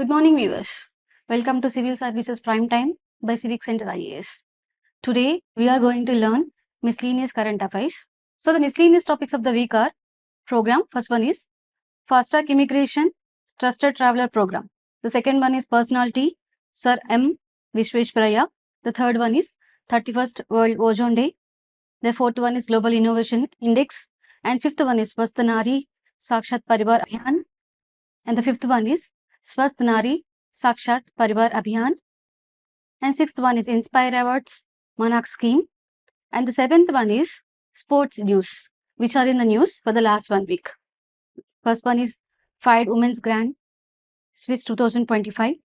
Good morning, viewers. Welcome to Civil Services Prime Time by CivicCentre IAS. Today, we are going to learn miscellaneous current affairs. So, the miscellaneous topics of the week are program. First one is Fast Track Immigration Trusted Traveler Program. The second one is Personality, Sir M. Visvesvaraya. The third one is 31st World Ozone Day. The fourth one is Global Innovation Index. And fifth one is Swasth Nari Sashakt Parivar Abhiyaan. And the fifth one is Swasth Nari Sashakt Parivar Abhiyaan. And sixth one is Inspire Awards MANAK scheme. And the seventh one is sports news, which are in the news for the last 1 week. First one is FIDE Women's Grand Swiss 2025.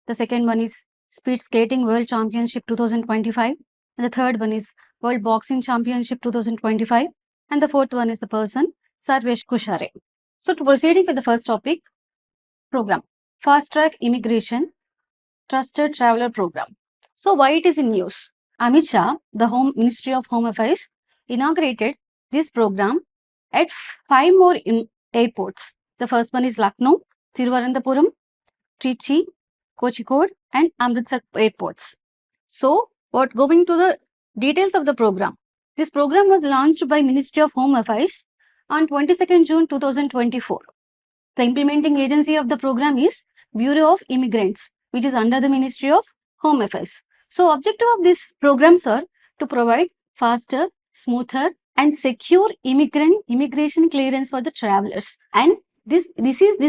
The second one is Speed Skating World Championship 2025. And the third one is World Boxing Championship 2025. And the fourth one is the person Sarvesh Kushare. So, to proceeding with the first topic, program. Fast Track Immigration Trusted Traveler Program. So, why it is in news? Amit Shah, the Ministry of Home Affairs, inaugurated this program at 5 more airports. The first one is Lucknow, Thiruvananthapuram, Trichy, Kozhikode, and Amritsar airports. So, going to the details of the program. This program was launched by Ministry of Home Affairs on 22nd June 2024. The implementing agency of the program is Bureau of Immigrants, which is under the Ministry of Home Affairs. So, objective of this programs are to provide faster, smoother, and secure immigration clearance for the travelers. And this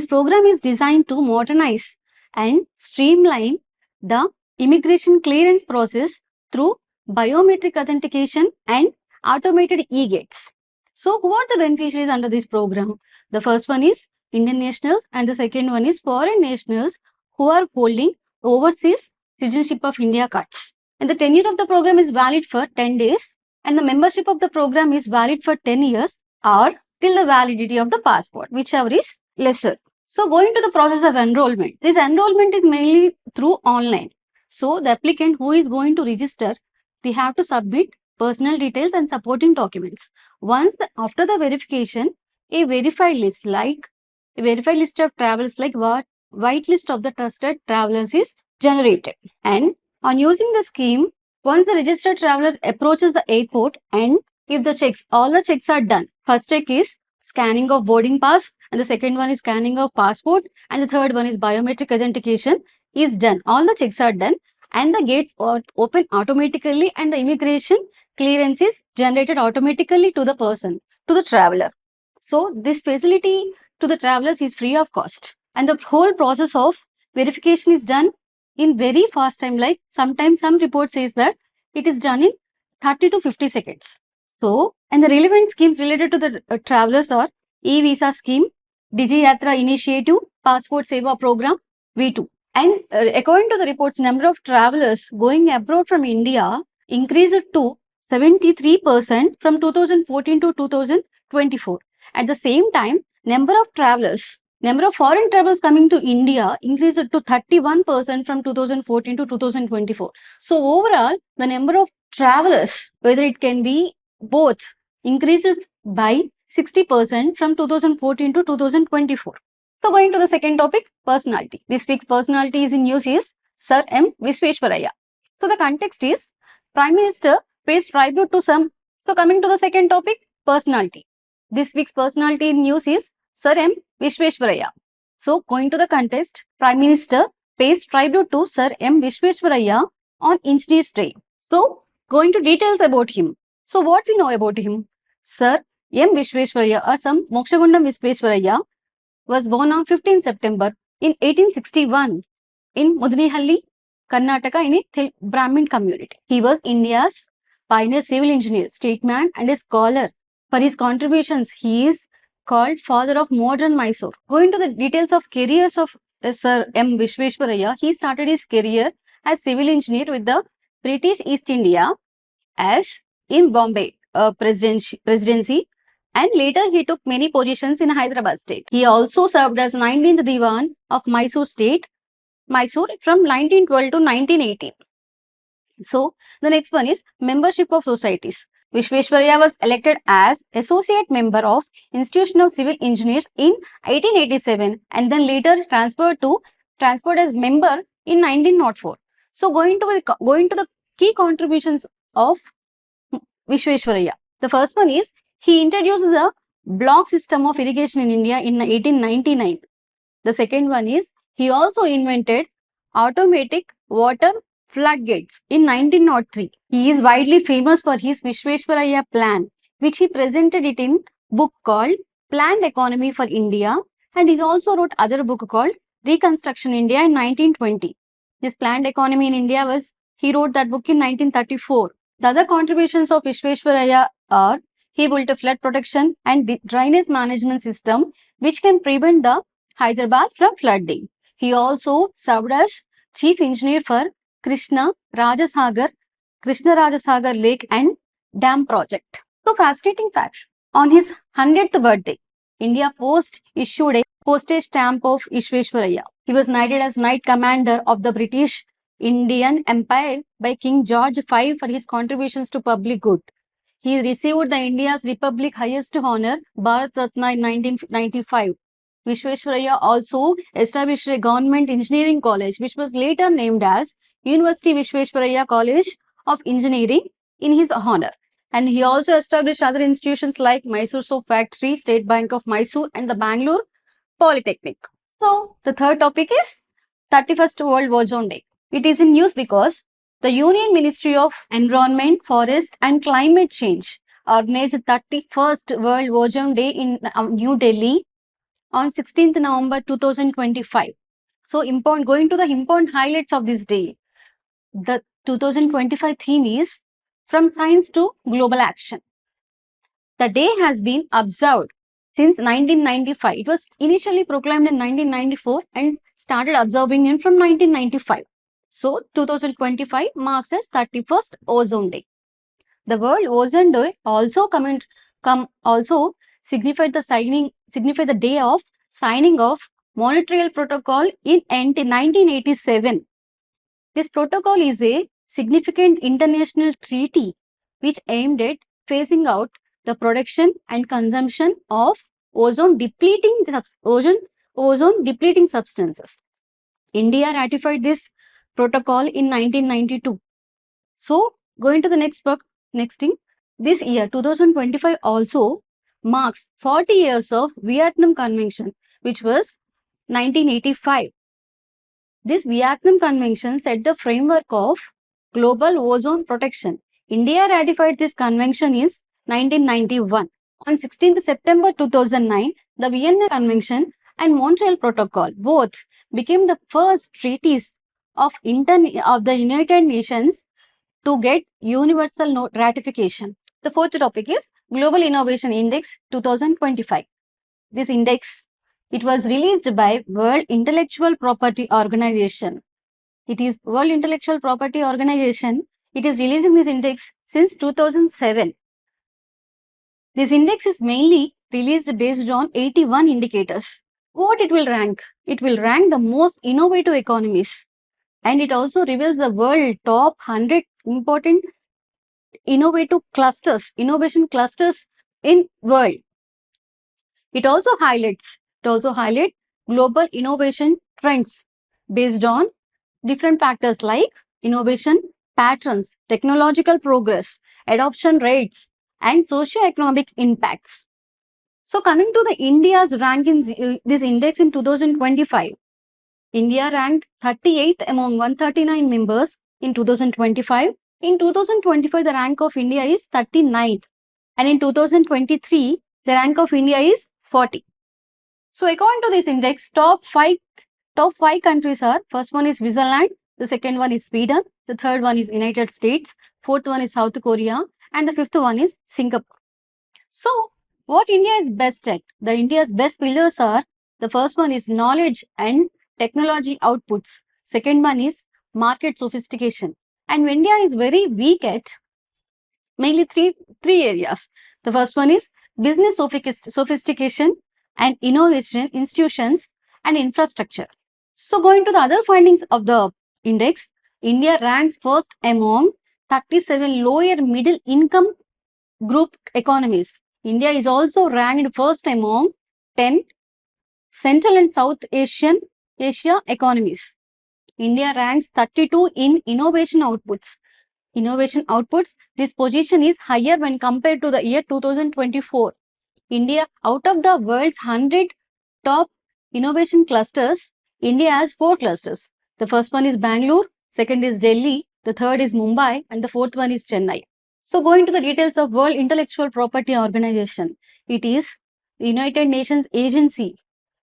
program is designed to modernize and streamline the immigration clearance process through biometric authentication and automated e-gates. So, who are the beneficiaries under this program? The first one is Indian nationals and the second one is foreign nationals who are holding overseas citizenship of India cards. And the tenure of the program is valid for 10 days and the membership of the program is valid for 10 years or till the validity of the passport, whichever is lesser. So, going to the process of enrollment. This enrollment is mainly through online. So, the applicant who is going to register, they have to submit personal details and supporting documents. After the verification, a verified list of travelers like white list of the trusted travelers is generated. And on using the scheme, once the registered traveler approaches the airport and if all the checks are done, first check is scanning of boarding pass and the second one is scanning of passport and the third one is biometric authentication is done. All the checks are done and the gates are open automatically and the immigration clearance is generated automatically to the person, to the traveler. So, this facility to the travelers is free of cost and the whole process of verification is done in very fast time, like sometimes some report says that it is done in 30 to 50 seconds. So, and the relevant schemes related to the travelers are e-visa scheme, Digi Yatra initiative, passport seva program, V2. And according to the reports, number of travelers going abroad from India increased to 73% from 2014 to 2024. At the same time, number of foreign travelers coming to India increased to 31% from 2014 to 2024. So, overall, the number of travelers, whether it can be both, increased by 60% from 2014 to 2024. So, going to the second topic, personality. This week's personality is in news is Sir M. Visvesvaraya. So, the context is Prime Minister pays tribute to some. So, coming to the second topic, personality. This week's personality in news is Sir M. Visvesvaraya. So, going to the context, Prime Minister pays tribute to Sir M. Visvesvaraya on Engineers Day. So, going to details about him. So, what we know about him? Sir M. Visvesvaraya or some Mokshagundam Visvesvaraya was born on 15 September in 1861 in Mudnihalli, Karnataka in a Brahmin community. He was India's pioneer civil engineer, statesman and a scholar. For his contributions, he is called father of modern Mysore. Going to the details of careers of Sir M. Visvesvaraya, he started his career as civil engineer with the British East India as in Bombay presidency and later he took many positions in Hyderabad state. He also served as 19th Diwan of Mysore state, Mysore from 1912 to 1918. So, the next one is membership of societies. Visvesvaraya was elected as associate member of Institution of Civil Engineers in 1887 and then later transferred to transferred as member in 1904. So going to the key contributions of Visvesvaraya. The first one is he introduced the block system of irrigation in India in 1899. The second one is he also invented automatic water floodgates in 1903. He is widely famous for his Visvesvaraya plan, which he presented it in book called Planned Economy for India, and he also wrote other book called Reconstruction India in 1920. This Planned Economy in India he wrote that book in 1934. The other contributions of Visvesvaraya are he built a flood protection and drainage management system which can prevent the Hyderabad from flooding. He also served as chief engineer for Krishna Rajasagar Lake and Dam project. So fascinating facts. On his 100th birthday, India Post issued a postage stamp of Visvesvaraya. He was knighted as Knight Commander of the British Indian Empire by King George V for his contributions to public good. He received the India's Republic highest honor, Bharat Ratna, in 1995. Visvesvaraya also established a government engineering college, which was later named as University Visvesvaraya College of Engineering in his honor. And he also established other institutions like Mysore Soap Factory, State Bank of Mysore, and the Bangalore Polytechnic. So, the third topic is 31st World Ozone Day. It is in news because the Union Ministry of Environment, Forest and Climate Change organized 31st World Ozone Day in New Delhi on 16th November 2025. So, going to the important highlights of this day. The 2025 theme is From Science to Global Action. The day has been observed since 1995. It was initially proclaimed in 1994 and started observing it from 1995. So, 2025 marks as 31st Ozone Day. The World Ozone Day also signified the day of signing of Montreal Protocol in 1987. This protocol is a significant international treaty which aimed at phasing out the production and consumption of ozone depleting substances. India ratified this protocol in 1992. So, going to the next thing, this year 2025 also marks 40 years of Vietnam Convention, which was 1985. This Vietnam Convention set the framework of global ozone protection. India ratified this convention in 1991. On 16th September 2009, the Vienna Convention and Montreal Protocol both became the first treaties of the United Nations to get universal ratification. The fourth topic is Global Innovation Index 2025. This index, it was released by World Intellectual Property Organization. It is World Intellectual Property Organization. It is releasing this index since 2007. This index is mainly released based on 81 indicators. What it will rank? It will rank the most innovative economies. And it also reveals the world top 100 important innovation clusters in world. It also highlights global innovation trends based on different factors like innovation patterns, technological progress, adoption rates, and socio-economic impacts. So coming to the India's rank in this index in 2025, India ranked 38th among 139 members in 2025. In 2025, the rank of India is 39th, and in 2023, the rank of India is 40. So according to this index, top five countries are, first one is Switzerland, the second one is Sweden, the third one is United States, fourth one is South Korea, and the fifth one is Singapore. So what India is best at? The India's best pillars are, the first one is knowledge and technology outputs, second one is market sophistication, and India is very weak at mainly three areas. The first one is business sophistication and innovation institutions and infrastructure. So going to the other findings of the index, India ranks first among 37 lower middle income group economies. India is also ranked first among 10 Central and South Asian Asia economies. India ranks 32 in innovation outputs. This position is higher when compared to the year 2024. India, out of the world's 100 top innovation clusters, India has 4 clusters. The first one is Bangalore, second is Delhi, the third is Mumbai, and the fourth one is Chennai. So going to the details of World Intellectual Property Organization, it is the United Nations agency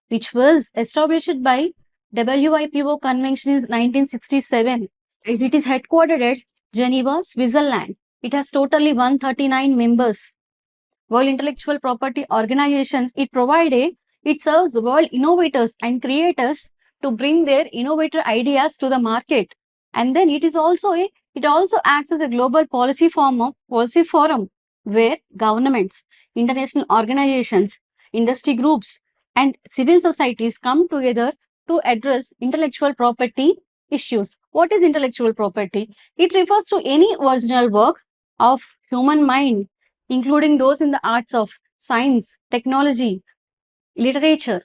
which was established by WIPO Convention in 1967. It is headquartered at Geneva, Switzerland. It has totally 139 members. World Intellectual Property Organizations, it serves world innovators and creators to bring their innovator ideas to the market. And then it also acts as a global policy forum where governments, international organizations, industry groups, and civil societies come together to address intellectual property issues. What is intellectual property? It refers to any original work of human mind, including those in the arts of science, technology, literature,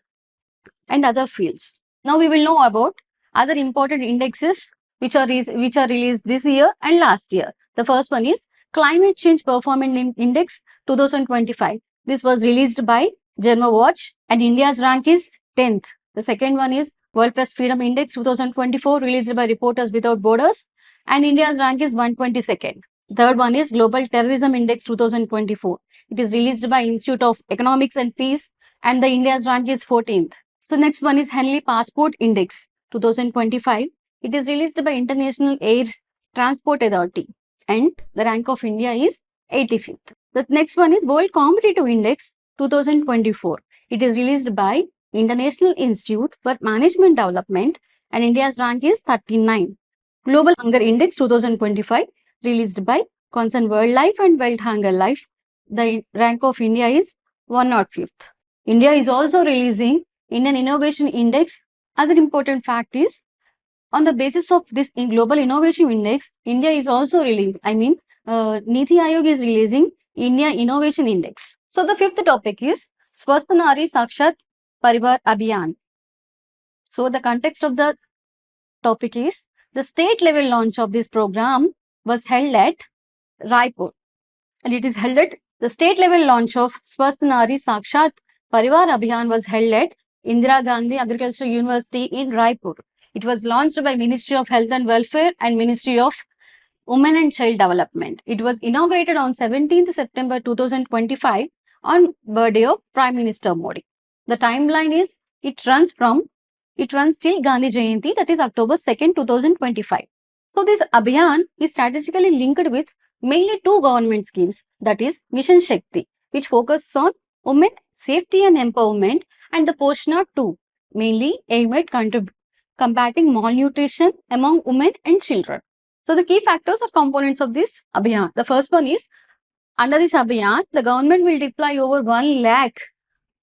and other fields. Now we will know about other important indexes which are released this year and last year. The first one is Climate Change Performance Index 2025. This was released by Watch and India's rank is 10th. The second one is World Press Freedom Index 2024 released by Reporters Without Borders and India's rank is 122nd. Third one is Global Terrorism Index 2024. It is released by Institute of Economics and Peace and the India's rank is 14th. So next one is Henley Passport Index 2025. It is released by International Air Transport Authority and the rank of India is 85th. The next one is World Competitive Index 2024. It is released by International Institute for Management Development and India's rank is 39. Global Hunger Index 2025 released by Concern World Life and World Hunger Life. The rank of India is 105th. India is also releasing Indian Innovation Index. Other important fact is, on the basis of this Global Innovation Index, India is also releasing, Niti Aayog is releasing India Innovation Index. So the fifth topic is Swasth Nari Sashakt Parivar Abhiyaan. So the context of the topic is the state level launch of this program was held at Raipur, and it is held at the state level launch of Swasth Nari Sashakt Parivar Abhiyaan was held at Indira Gandhi Agricultural University in Raipur. It was launched by Ministry of Health and Welfare and Ministry of Women and Child Development. It was inaugurated on 17th September 2025 on birthday of Prime Minister Modi. The timeline is it runs till Gandhi Jayanti, that is October 2nd, 2025. So this Abhiyaan is strategically linked with mainly two government schemes, that is Mission Shakti, which focuses on women safety and empowerment, and the Poshna 2, mainly aimed at combating malnutrition among women and children. So the key factors or components of this Abhiyaan. The first one is, under this Abhiyaan, the government will deploy over 1 lakh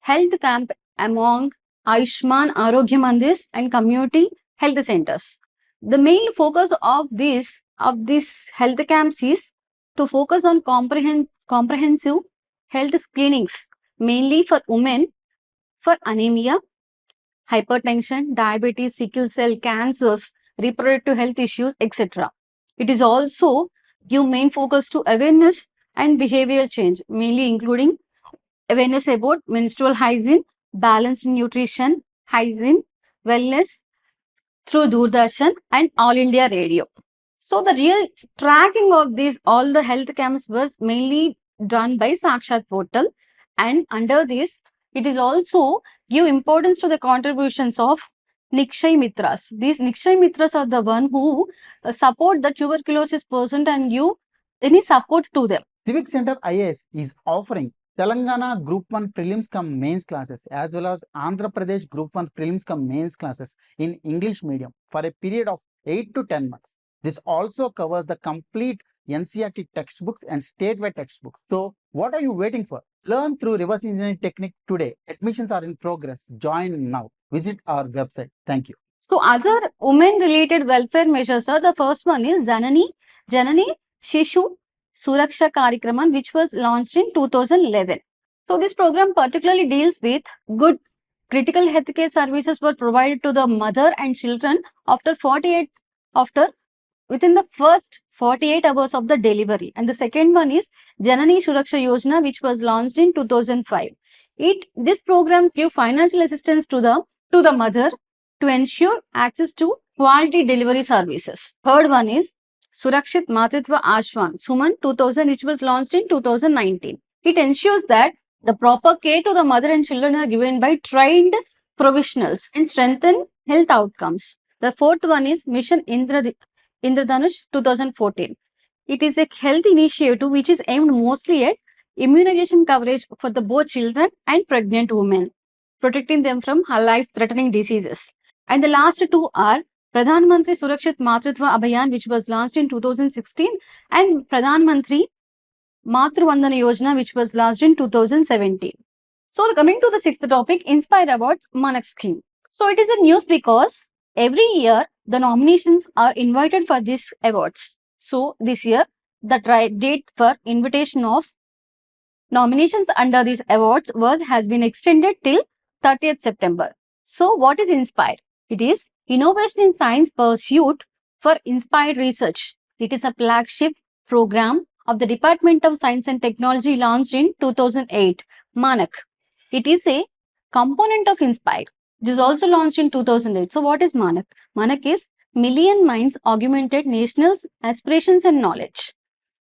health camp among Ayushman Arogya Mandirs and community health centers. The main focus of this health camps is to focus on comprehensive health screenings, mainly for women for anemia, hypertension, diabetes, sickle cell, cancers, reproductive health issues, etc. It is also give main focus to awareness and behavioral change, mainly including awareness about menstrual hygiene, balanced nutrition, hygiene, wellness through Doordarshan and All India Radio. So the real tracking of all the health camps was mainly done by Sashakt portal, and under this, it is also give importance to the contributions of Nikshay Mitras. These Nikshay Mitras are the one who support the tuberculosis person and give any support to them. CivicCentre IAS is offering Telangana Group 1 Prelims cum Mains classes as well as Andhra Pradesh Group 1 Prelims cum Mains classes in English medium for a period of 8 to 10 months. This also covers the complete NCERT textbooks and statewide textbooks. So what are you waiting for? Learn through reverse engineering technique today. Admissions are in progress. Join now. Visit our website. Thank you. So other women related welfare measures are, the first one is Janani Shishu Suraksha Karikraman, which was launched in 2011. So this program particularly deals with good critical healthcare services were provided to the mother and children after within the first 48 hours of the delivery. And the second one is Janani Suraksha Yojana, which was launched in 2005. These programs give financial assistance to the mother to ensure access to quality delivery services. Third one is Surakshit Matritva Ashwan Suman 2000, which was launched in 2019. It ensures that the proper care to the mother and children are given by trained professionals and strengthen health outcomes. The fourth one is Mission Indradhanush 2014. It is a health initiative which is aimed mostly at immunization coverage for the both children and pregnant women, protecting them from life-threatening diseases. And the last two are Pradhan Mantri Surakshit Matritva Abhiyaan, which was launched in 2016, and Pradhan Mantri Matru Vandana Yojana, which was launched in 2017. So coming to the sixth topic, Inspire Awards MANAK scheme. So it is a news because every year the nominations are invited for these awards. So this year the date for invitation of nominations under these awards has been extended till 30th September. So what is Inspire? It is Innovation in Science Pursuit for Inspired Research. It is a flagship program of the Department of Science and Technology launched in 2008, MANAK. It is a component of Inspire. It is also launched in 2008. So what is MANAK? MANAK is Million Minds Augmented National Aspirations and Knowledge.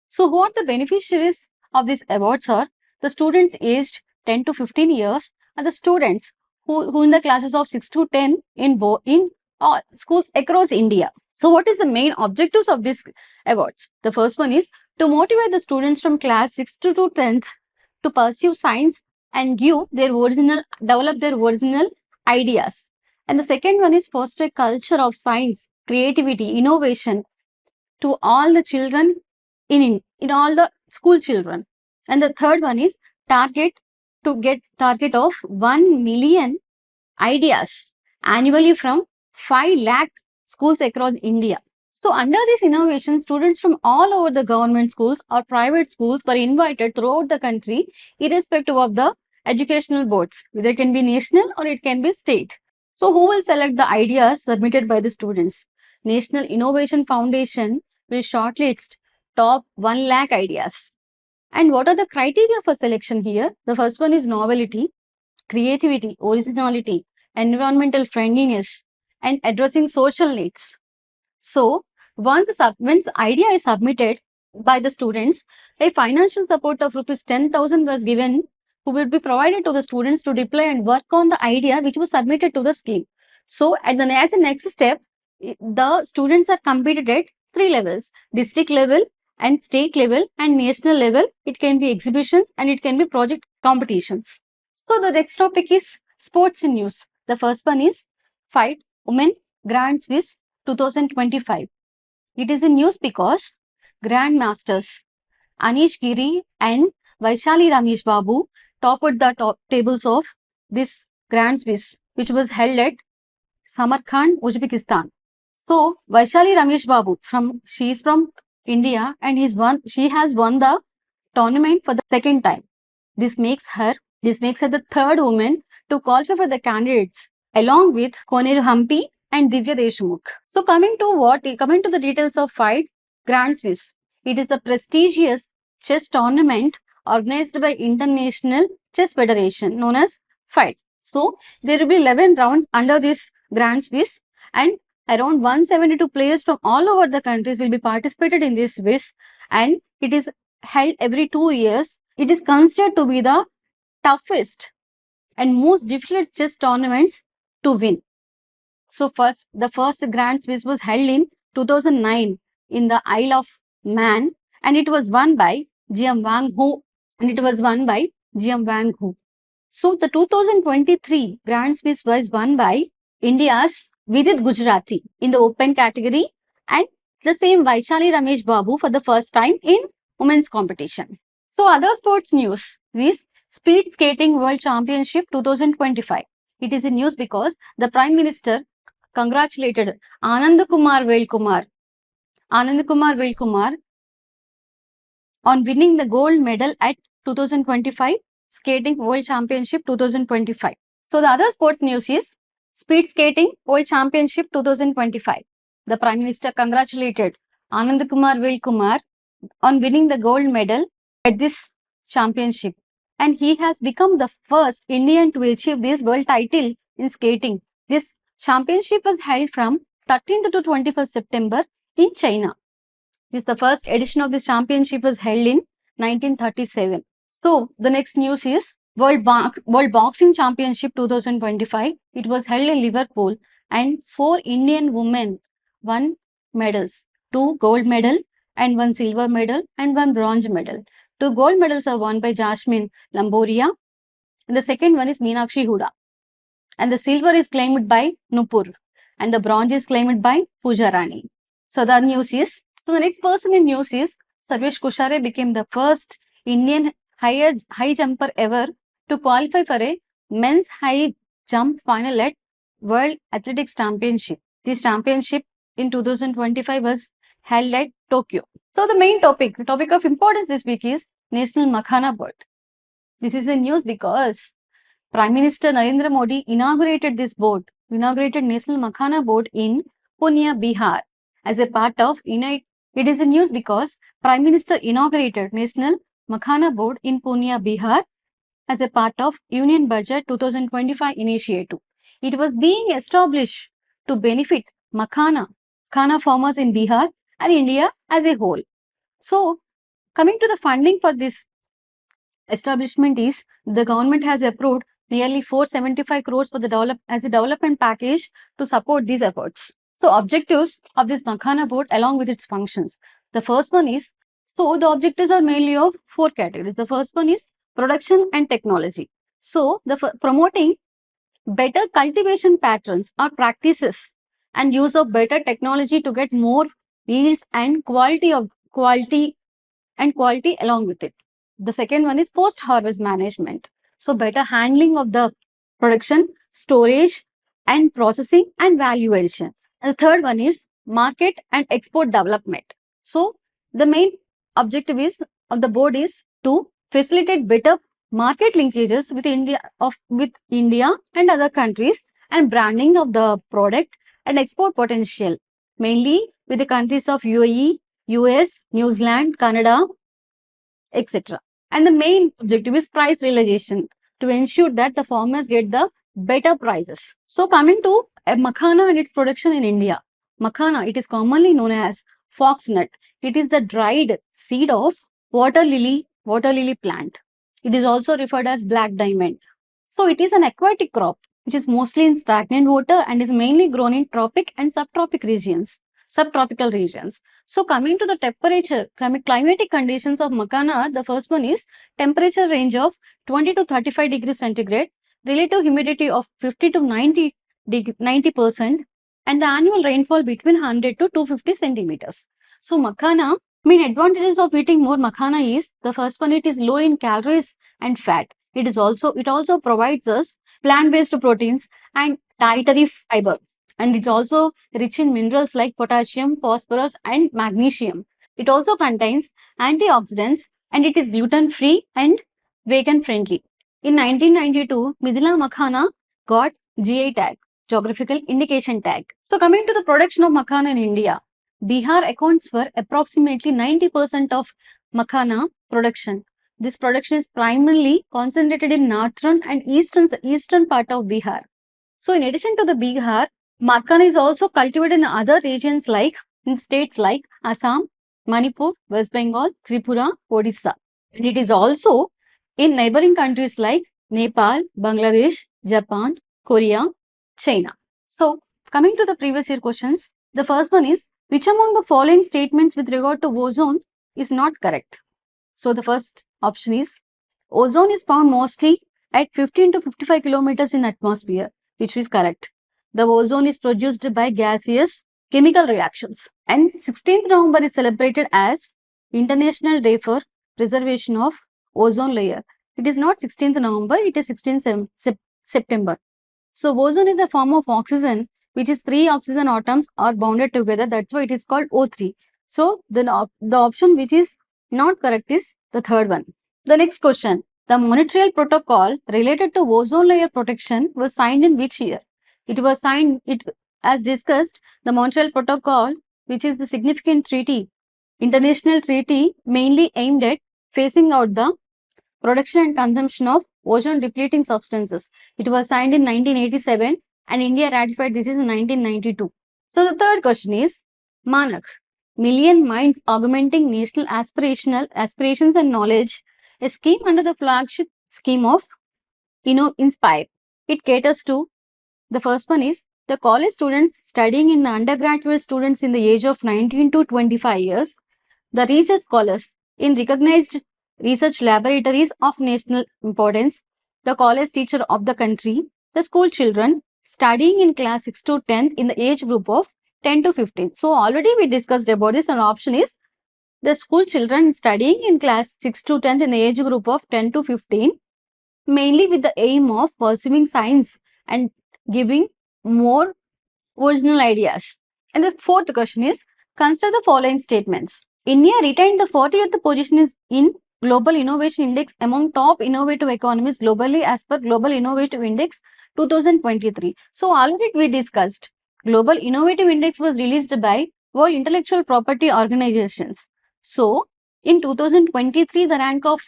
So what the beneficiaries of these awards are the students aged 10 to 15 years and the students who in the classes of 6 to 10 in schools across India. So what is the main objectives of these awards? The first one is to motivate the students from class 6 to 10th to pursue science and develop their original ideas. And the second one is foster a culture of science, creativity, innovation to all the children in all the school children. And the third one is target of 1 million ideas annually from 5 lakh schools across India. So under this innovation, students from all over the government schools or private schools were invited throughout the country, irrespective of the educational boards. Whether it can be national or it can be state. So who will select the ideas submitted by the students? National Innovation Foundation will shortlist top 1 lakh ideas. And what are the criteria for selection here? The first one is novelty, creativity, originality, environmental friendliness, and addressing social needs. So once the idea is submitted by the students, a financial support of rupees 10,000 was given, who will be provided to the students to deploy and work on the idea which was submitted to the scheme. So as a next step, the students are competed at 3 levels: district level and state level and national level. It can be exhibitions and it can be project competitions. So the next topic is sports news. The first one is FIDE Women Grand Swiss 2025. It is in news because Grandmasters Anish Giri and Vaishali Ramesh Babu topped the top tables of this Grand Swiss, which was held at Samarkand, Uzbekistan. So Vaishali Ramesh Babu, she is from India and she has won the tournament for the second time. This makes her the third woman to qualify for the candidates along with Koneru Hampi and Divya Deshmukh. So coming to the details of FIDE Grand Swiss. It is the prestigious chess tournament organized by International Chess Federation known as FIDE. So there will be 11 rounds under this Grand Swiss and around 172 players from all over the countries will be participated in this Swiss, and it is held every 2 years. It is considered to be the toughest and most difficult chess tournaments to win. So the first Grand Swiss was held in 2009 in the Isle of Man, and it was won by GM Wang Hu. So the 2023 Grand Swiss was won by India's Vidit Gujarati in the open category, and the same Vaishali Ramesh Babu for the first time in women's competition. So other sports news is Speed Skating World Championship 2025. It is in news because the Prime Minister congratulated Anand Kumar Velkumar on winning the gold medal at 2025 Skating World Championship 2025. So the other sports news is Speed Skating World Championship 2025. The Prime Minister congratulated Anand Kumar Kumar on winning the gold medal at this championship. And he has become the first Indian to achieve this world title in skating. This championship was held from 13th to 21st September in China. This the first edition of this championship was held in 1937. So the next news is World Boxing Championship 2025. It was held in Liverpool and 4 Indian women won medals. 2 gold medal and 1 silver medal and 1 bronze medal. 2 gold medals are won by Jasmine Lamboria and the second one is Meenakshi Huda. And the silver is claimed by Nupur and the bronze is claimed by Pooja Rani. So the news is, so the next person in news is Sarvesh Kushare became the first Indian high jumper ever to qualify for a men's high jump final at World Athletics Championship. This championship in 2025 was held at Tokyo. So the main topic, the topic of importance this week is National Makhana Board. This is a news because Prime Minister Narendra Modi inaugurated this board, inaugurated National Makhana Board in Pune, Bihar as a part of It is a news because Prime Minister inaugurated National Makhana Board in Pune, Bihar as a part of Union Budget 2025 initiative. It was being established to benefit Makhana farmers in Bihar and India as a whole. So, coming to the funding for this establishment is the government has approved nearly 475 crores for the as a development package to support these efforts. So objectives of this Makhana Board along with its functions. The first one is, so the objectives are mainly of 4 categories. The first one is production and technology. So the promoting better cultivation patterns or practices and use of better technology to get more yields and quality along with it. The second one is post-harvest management. So better handling of the production, storage and processing and value addition. And the third one is market and export development. So the main objective of the board is to facilitate better market linkages with India and other countries and branding of the product and export potential, mainly with the countries of UAE, US, New Zealand, Canada, etc. And the main objective is price realization to ensure that the farmers get the better prices. So coming to Makhana and its production in India. Makhana, it is commonly known as foxnut. It is the dried seed of water lily plant. It is also referred as black diamond. So it is an aquatic crop which is mostly in stagnant water and is mainly grown in tropic and subtropical regions. So coming to the temperature, climatic conditions of Makhana, the first one is temperature range of 20 to 35 degrees centigrade, relative humidity of 50 to 90%, and the annual rainfall between 100 to 250 centimeters. So Makhana, main advantages of eating more Makhana is, the first one, it is low in calories and fat. It also provides us plant-based proteins and dietary fiber. And it's also rich in minerals like potassium, phosphorus, and magnesium. It also contains antioxidants and it is gluten-free and vegan-friendly. In 1992, Midila Makhana got GI tag, Geographical Indication tag. So coming to the production of Makhana in India, Bihar accounts for approximately 90% of Makhana production. This production is primarily concentrated in northern and eastern part of Bihar. So in addition to the Bihar, Makhana is also cultivated in other regions in states like Assam, Manipur, West Bengal, Tripura, Odisha. And it is also in neighboring countries like Nepal, Bangladesh, Japan, Korea, China. So coming to the previous year questions, the first one is, which among the following statements with regard to ozone is not correct? So the first option is, ozone is found mostly at 15 to 55 kilometers in atmosphere, which is correct. The ozone is produced by gaseous chemical reactions. And 16th November is celebrated as International Day for Preservation of Ozone Layer. It is not 16th November, it is 16th September. So ozone is a form of oxygen, which is 3 oxygen atoms are bonded together. That's why it is called O3. So the option which is not correct is the third one. The next question. The Montreal Protocol related to ozone layer protection was signed in which year? It was signed, as discussed, the Montreal Protocol, which is the significant treaty, international treaty mainly aimed at phasing out the production and consumption of ozone depleting substances. It was signed in 1987 and India ratified this in 1992. So the third question is MANAK, Million Minds Augmenting National Aspirations and Knowledge, a scheme under the flagship scheme of Inspire. It caters to, the first one is the college students studying in the undergraduate students in the age of 19 to 25 years, the research scholars in recognized research laboratories of national importance, the college teacher of the country, the school children studying in class 6 to 10th in the age group of 10 to 15. So already we discussed about this, and option is the school children studying in class 6 to 10th in the age group of 10 to 15, mainly with the aim of pursuing science and giving more original ideas. And the fourth question is, consider the following statements. India retained the 40th position in Global Innovation Index among top innovative economies globally as per Global Innovative Index 2023. So already we discussed, Global Innovative Index was released by World Intellectual Property Organizations. So in 2023, the rank of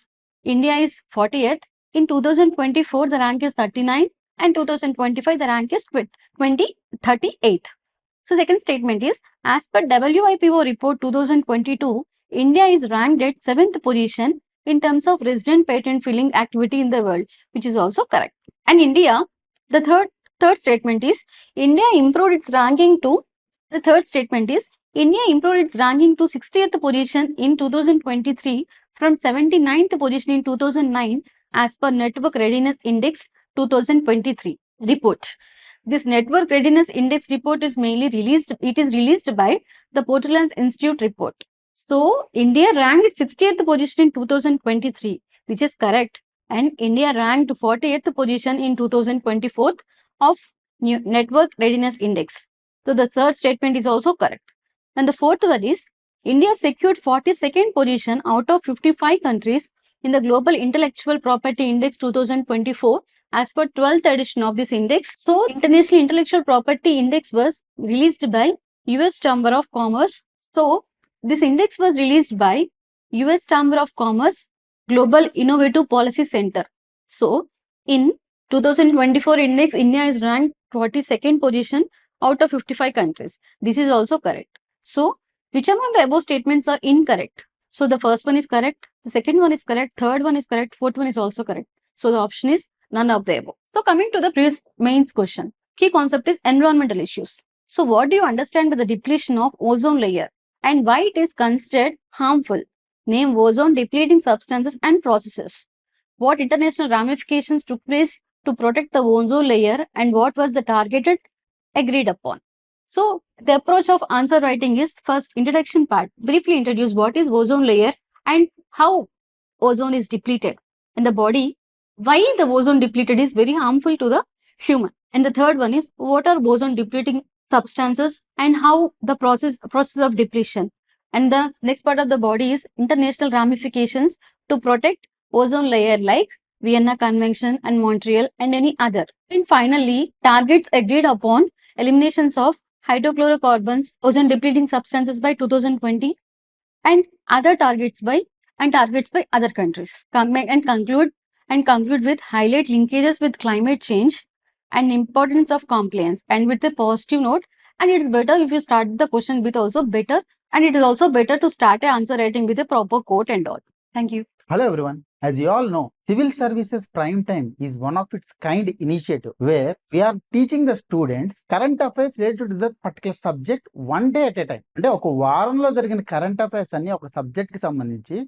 India is 40th. In 2024, the rank is 39. And 2025, the rank is 38th. So second statement is, as per WIPO report 2022, India is ranked at 7th position in terms of resident patent filing activity in the world, which is also correct. And India, the third statement is, India improved its ranking to, the third statement is, India improved its ranking to 60th position in 2023 from 79th position in 2009 as per Network Readiness Index 2023 report. This Network Readiness Index report is mainly released, it is released by the Portland Institute report. So, India ranked 60th position in 2023, which is correct. And India ranked 40th position in 2024 of Network Readiness Index. So, the third statement is also correct. And the fourth one is, India secured 42nd position out of 55 countries in the Global Intellectual Property Index 2024 as per 12th edition of this index. So, International Intellectual Property Index was released by US Chamber of Commerce. So, this index was released by US Chamber of Commerce Global Innovative Policy Center. So, in 2024 index, India is ranked 42nd position out of 55 countries. This is also correct. So, which among the above statements are incorrect? So, the first one is correct, the second one is correct, third one is correct, fourth one is also correct. So, the option is none of the above. So, coming to the previous mains question, key concept is environmental issues. So, what do you understand by the depletion of ozone layer and why it is considered harmful? Name ozone depleting substances and processes. What international ramifications took place to protect the ozone layer and what was the targeted agreed upon? So, the approach of answer writing is first introduction part. Briefly introduce what is ozone layer and how ozone is depleted in the body. Why the ozone depleted is very harmful to the human. And the third one is what are ozone depleting substances and how the process of depletion. And the next part of the body is international ramifications to protect ozone layer like Vienna Convention and Montreal and any other. And finally, targets agreed upon eliminations of hydrofluorocarbons, ozone depleting substances by 2020 and other targets by other countries. Conclude with highlight linkages with climate change and importance of compliance and with a positive note. And it is better if you start the question with also better, and it is also better to start a answer writing with a proper quote and all. Thank you. Hello everyone. As you all know, Civil Services Prime Time is one of its kind initiative where we are teaching the students current affairs related to that particular subject one day at a time. అంటే ఒక వారంలో జరిగిన current affairs అన్ని ఒక subject కి సంబంధించి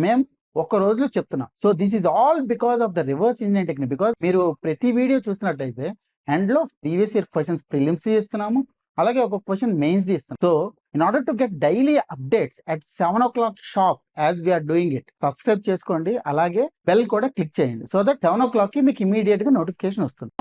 మేము ఒక రోజులో చెప్తున్నాం. So this is all because of the reverse engineering technique. Because మీరు ప్రతి వీడియో చూసినట్టయితే ఎండ్ లో ప్రీవియస్ ఇయర్ క్వశ్చన్స్ ప్రిలిమ్స్ చేస్తున్నాము, అలాగే ఒక క్వశ్చన్ మెయిన్స్ చేస్తాం. So in order to get daily updates at 7 o'clock sharp as we are doing it, subscribe చేసుకోండి, అలాగే బెల్ కూడా క్లిక్ చేయండి. సో దట్ 7 o'clock కి మీకు ఇమీడియట్ గా నోటిఫికేషన్ వస్తుంది.